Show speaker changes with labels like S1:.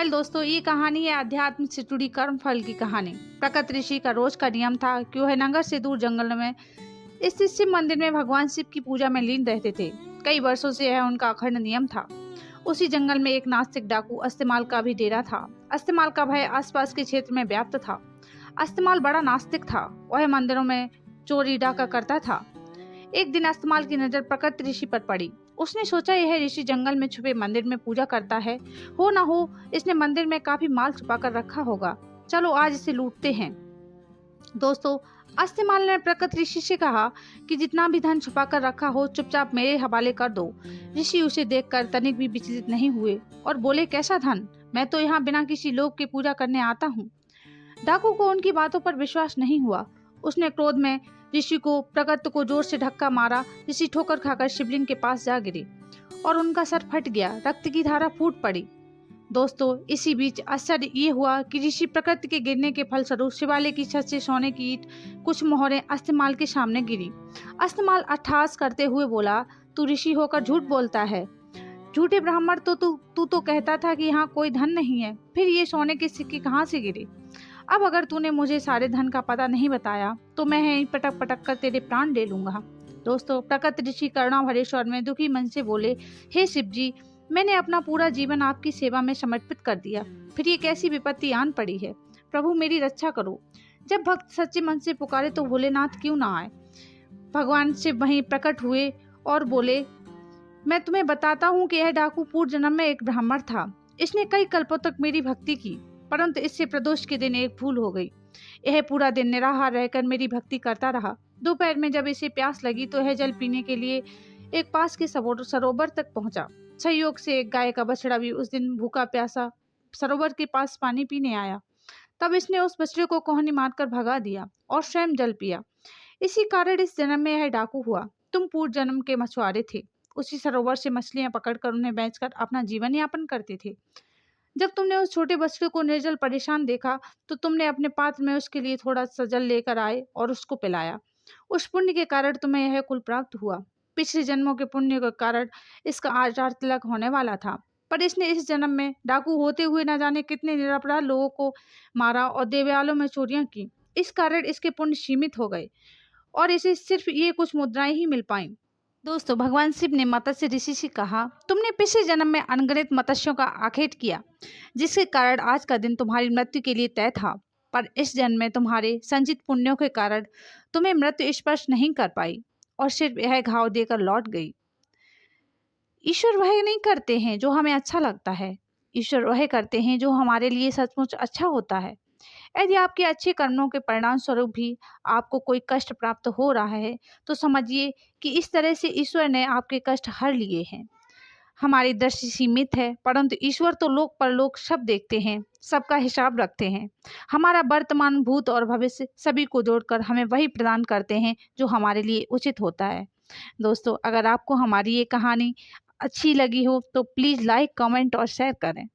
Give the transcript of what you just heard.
S1: Hello दोस्तों, ये कहानी है अध्यात्म से जुड़ी कर्म फल की कहानी। प्रकट ऋषि का रोज का नियम था कि वह नगर से दूर जंगल में स्थित शिव मंदिर में भगवान शिव की पूजा में लीन रहते थे। कई वर्षों से यह उनका अखंड नियम था। उसी जंगल में एक नास्तिक डाकू अस्तमाल का भी डेरा था। अस्तमाल का भय आसपास के क्षेत्र में व्याप्त था। अस्तमाल बड़ा नास्तिक था। वह मंदिरों में चोरी डाका करता था। एक दिन अस्तमाल की नजर प्रकट ऋषि पर पड़ी। उसने सोचा, यह ऋषि जंगल में छुपे मंदिर में पूजा करता है। हो ना हो इसने मंदिर में काफी माल छुपा कर रखा होगा। चलो आज इसे लूटते हैं। दोस्तों, अस्तमाल ने प्रकट ऋषि से कहा कि जितना भी धन छुपा कर रखा हो चुपचाप मेरे हवाले कर दो। ऋषि उसे देखकर तनिक भी विचलित नहीं हुए और बोले, कैसा धन? मैं तो यहाँ बिना किसी लोभ के पूजा करने आता हूँ। डाकू को उनकी बातों पर विश्वास नहीं हुआ। उसने क्रोध में ऋषि को प्रकट को जोर से धक्का मारा। ऋषि ठोकर खाकर शिवलिंग के पास जा गिरे और उनका सर फट गया। रक्त की धारा फूट पड़ी। दोस्तों, इसी बीच आश्चर्य ये हुआ कि ऋषि प्रकृति के गिरने के फलस्वरूप शिवालय की छत से सोने की ईंट कुछ मोहरें अस्तमाल के सामने गिरी। अस्तमाल अट्टहास करते हुए बोला, तू ऋषि होकर झूठ बोलता है। झूठे ब्राह्मण, तू तो कहता था कि यहाँ कोई धन नहीं है, फिर ये सोने के सिक्के कहाँ से गिरे? अब अगर तूने मुझे सारे धन का पता नहीं बताया तो मैं यहीं पटक पटक कर तेरे प्राण ले लूंगा। दोस्तों, प्रकट ऋषि करुणा भरे स्वर में दुखी मन से बोले, हे शिव जी, मैंने अपना पूरा जीवन आपकी सेवा में समर्पित कर दिया, फिर ये कैसी विपत्ति आन पड़ी है। प्रभु मेरी रक्षा करो। जब भक्त सच्चे मन से पुकारे तो भोलेनाथ क्यों ना आए। भगवान शिव वहीं प्रकट हुए और बोले, मैं तुम्हें बताता हूँ कि यह डाकू पूर्व जन्म में एक ब्राह्मण था। इसने कई कल्पों तक मेरी भक्ति की, परंतु इससे प्रदोष के दिन एक भूल हो गई। यह पूरा दिन निराहार रहकर मेरी भक्ति करता रहा। दोपहर में जब इसे प्यास लगी तो यह जल पीने के लिए एक पास के सरोवर तक पहुंचा। संयोग से एक गाय का बछड़ा भी उस दिन भूखा प्यासा सरोवर के पास पानी पीने आया। तब इसने उस बछड़े को कोहनी मारकर भगा दिया और स्वयं जल पिया। इसी कारण इस जन्म में यह डाकू हुआ। तुम पूर्व जन्म के मछुआरे थे। उसी सरोवर से मछलियां पकड़कर उन्हें बेचकर अपना जीवन यापन करते थे। जब तुमने उस छोटे बछड़े को निर्जल परेशान देखा तो तुमने अपने पात्र में उसके लिए थोड़ा सा जल लेकर आए और उसको पिलाया। उस पुण्य के कारण तुम्हें यह कुल प्राप्त हुआ। पिछले जन्मों के पुण्य के कारण इसका आचार तिलक होने वाला था, पर इसने इस जन्म में डाकू होते हुए न जाने कितने निरपराध लोगों को मारा और देवालयों में चोरियां की। इस कारण इसके पुण्य सीमित हो गए और इसे सिर्फ ये कुछ मुद्राएं ही मिल पाई। दोस्तों, भगवान शिव ने मत्स्य ऋषि से कहा, तुमने पिछले जन्म में अनगिनत मत्स्यों का आखेट किया, जिसके कारण आज का दिन तुम्हारी मृत्यु के लिए तय था। पर इस जन्म में तुम्हारे संचित पुण्यों के कारण तुम्हें मृत्यु स्पर्श नहीं कर पाई और सिर्फ यह घाव देकर लौट गई। ईश्वर वह नहीं करते हैं जो हमें अच्छा लगता है। ईश्वर वह करते हैं जो हमारे लिए सचमुच अच्छा होता है। यदि आपके अच्छे कर्मों के परिणाम स्वरूप भी आपको कोई कष्ट प्राप्त हो रहा है तो समझिए कि इस तरह से ईश्वर ने आपके कष्ट हर लिए हैं। हमारी दृष्टि सीमित है, परंतु ईश्वर तो लोक परलोक सब देखते हैं, सबका हिसाब रखते हैं। हमारा वर्तमान, भूत और भविष्य सभी को जोड़कर हमें वही प्रदान करते हैं जो हमारे लिए उचित होता है। दोस्तों, अगर आपको हमारी ये कहानी अच्छी लगी हो तो प्लीज़ लाइक, कमेंट और शेयर करें।